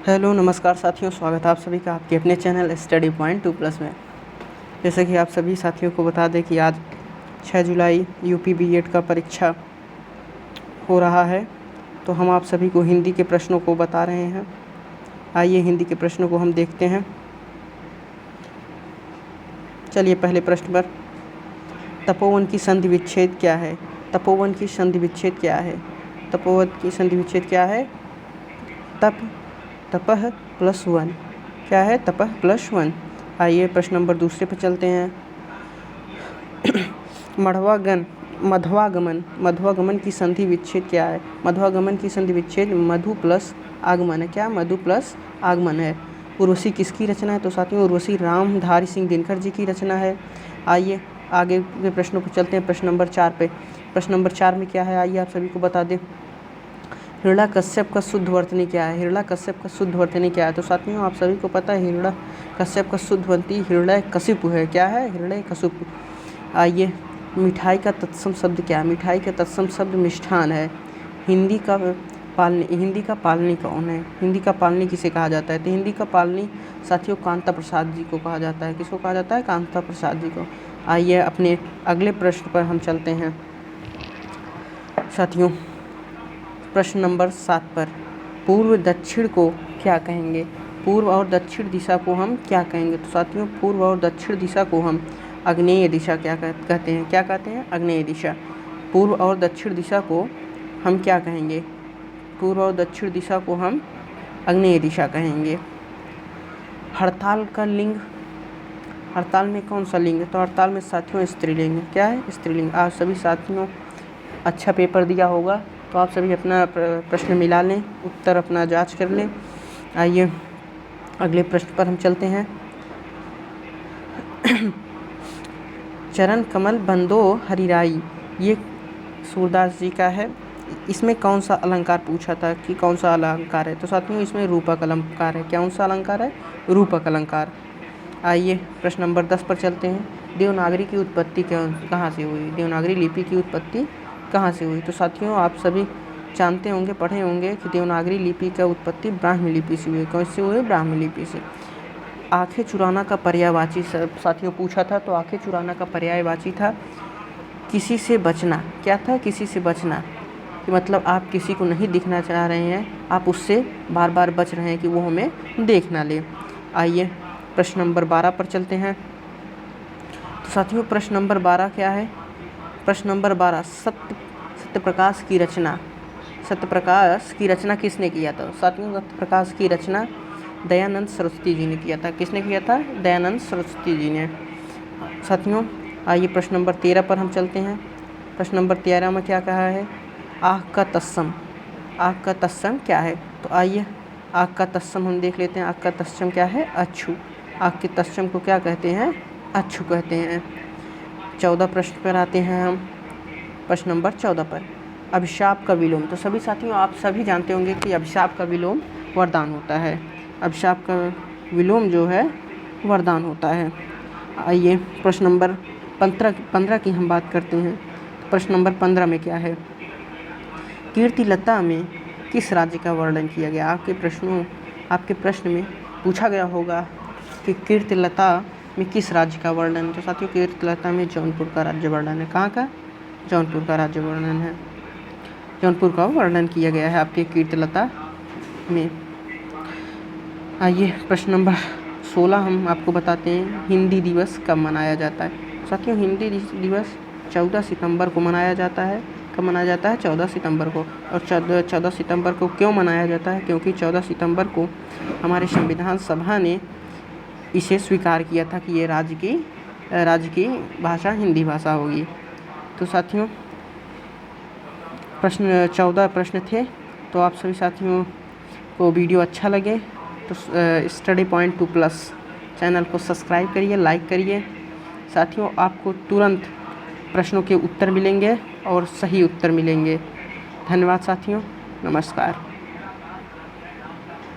Hello नमस्कार साथियों, स्वागत है आप सभी का आपके अपने चैनल स्टडी पॉइंट 2+ में। जैसे कि आप सभी साथियों को बता दें कि आज 6 जुलाई यूपी बीएड का परीक्षा हो रहा है, तो हम आप सभी को हिंदी के प्रश्नों को बता रहे हैं। आइए हिंदी के प्रश्नों को हम देखते हैं। चलिए पहले प्रश्न पर, तपोवन की संधि विच्छेद क्या है? तपोवन की संधि विच्छेद क्या है? तपोवन की संधि विच्छेद क्या है? तपह +1 क्या है? तपह +1। आइए प्रश्न नंबर दूसरे पर चलते हैं। मध्वागमन की संधि विच्छेद क्या है? मध्वागमन की संधि विच्छेद मधु प्लस आगमन है। क्या? मधु प्लस आगमन है। उर्वशी किसकी रचना है? तो साथियों उर्वशी रामधारी सिंह दिनकर जी की रचना है। आइए आगे के प्रश्नों पर चलते हैं। प्रश्न नंबर 4 पे। प्रश्न नंबर 4 में क्या है? आइए आप सभी को बता दें। हिरण्यकश्यप का शुद्ध वर्तनी क्या है? हिरण्यकश्यप का शुद्ध वर्तनी क्या है? तो साथियों आप सभी को पता है हिरण्यकश्यप का शुद्ध वर्तनी हिरण्यकशिपु है। क्या है? हिरण्यकशिपु। आइए, मिठाई का तत्सम शब्द क्या है? मिठाई का तत्सम शब्द मिष्ठान है। हिंदी का पालनी कौन है? हिंदी का पालनी किसे कहा जाता है? तो हिंदी का पालनी साथियों कांता प्रसाद जी को कहा जाता है। किसको कहा जाता है? कांता प्रसाद जी को। आइए अपने अगले प्रश्न पर हम चलते हैं साथियों। प्रश्न नंबर 7 पर, पूर्व दक्षिण को क्या कहेंगे? पूर्व और दक्षिण दिशा को हम क्या कहेंगे? तो साथियों पूर्व और दक्षिण दिशा को हम आग्नेय दिशा क्या कहते हैं? क्या कहते हैं? आग्नेय दिशा। पूर्व और दक्षिण दिशा को हम क्या कहेंगे? पूर्व और दक्षिण दिशा को हम आग्नेय दिशा कहेंगे। हड़ताल का लिंग, हड़ताल में कौन सा लिंग है? तो हड़ताल में साथियों स्त्रीलिंग। क्या है? स्त्रीलिंग। आप सभी साथियों अच्छा पेपर दिया होगा, तो आप सभी अपना प्रश्न मिला लें, उत्तर अपना जांच कर लें। आइए अगले प्रश्न पर हम चलते हैं। चरण कमल बंदो हरिराई, ये सूरदास जी का है। इसमें कौन सा अलंकार पूछा था कि कौन सा अलंकार है? तो साथियों इसमें रूपक अलंकार है। कौन सा अलंकार है? रूपक अलंकार। आइए प्रश्न नंबर 10 पर चलते हैं। देवनागरी की उत्पत्ति कहाँ से हुई? देवनागरी लिपि की उत्पत्ति कहाँ से हुई? तो साथियों आप सभी जानते होंगे, पढ़े होंगे कि देवनागरी लिपि का उत्पत्ति ब्राह्मी लिपि से हुई। कौन से हुई? ब्राह्मी लिपि से। आंखें चुराना का पर्यायवाची साथियों पूछा था, तो आंखें चुराना का पर्यायवाची था किसी से बचना। क्या था? किसी से बचना, कि मतलब आप किसी को नहीं दिखना चाह रहे हैं, आप उससे बार बार बच रहे हैं कि वो हमें देख ना ले। आइए प्रश्न नंबर 12 पर चलते हैं। तो साथियों प्रश्न नंबर 12 क्या है? प्रश्न नंबर 12, सत्यप्रकाश की रचना। सत्यप्रकाश की रचना किसने किया था? साथियों सत्यप्रकाश की रचना दयानंद सरस्वती जी ने किया था। किसने किया था? दयानंद सरस्वती जी ने। साथियों आइए प्रश्न नंबर 13 पर हम चलते हैं। प्रश्न नंबर 13 में क्या कहा है? आह का तत्सम। आह का तत्सम क्या है? तो आइए आह का तत्सम हम देख लेते हैं। आह का तत्सम क्या है? अच्छु। आह के तत्सम को क्या कहते हैं? अच्छु कहते हैं। 14 प्रश्न पर आते हैं हम। प्रश्न नंबर 14 पर, अभिशाप का विलोम। तो सभी साथियों आप सभी जानते होंगे कि अभिशाप का विलोम वरदान होता है। अभिशाप का विलोम जो है वरदान होता है। आइए प्रश्न नंबर 15 की हम बात करते हैं। प्रश्न नंबर 15 में क्या है? कीर्तिलता में किस राज्य का वर्णन किया गया? आपके प्रश्न में पूछा गया होगा कि कीर्तिलता में किस राज्य का वर्णन। तो साथियों कीर्तिलता में जौनपुर का राज्य वर्णन है। कहाँ का? जौनपुर का राज्य वर्णन है। जौनपुर का वर्णन किया गया है आपके कीर्तिलता में। आइए प्रश्न नंबर 16 हम आपको बताते हैं, हिंदी दिवस कब मनाया जाता है? साथियों हिंदी दिवस 14 सितंबर को मनाया जाता है। कब मनाया जाता है? 14 सितंबर को। और 14 सितंबर को क्यों मनाया जाता है? क्योंकि 14 सितंबर को हमारे संविधान सभा ने इसे स्वीकार किया था कि ये राज्य की भाषा हिंदी भाषा होगी। तो साथियों प्रश्न 14 प्रश्न थे। तो आप सभी साथियों को वीडियो अच्छा लगे तो स्टडी पॉइंट 2+ चैनल को सब्सक्राइब करिए, लाइक करिए। साथियों आपको तुरंत प्रश्नों के उत्तर मिलेंगे और सही उत्तर मिलेंगे। धन्यवाद साथियों, नमस्कार।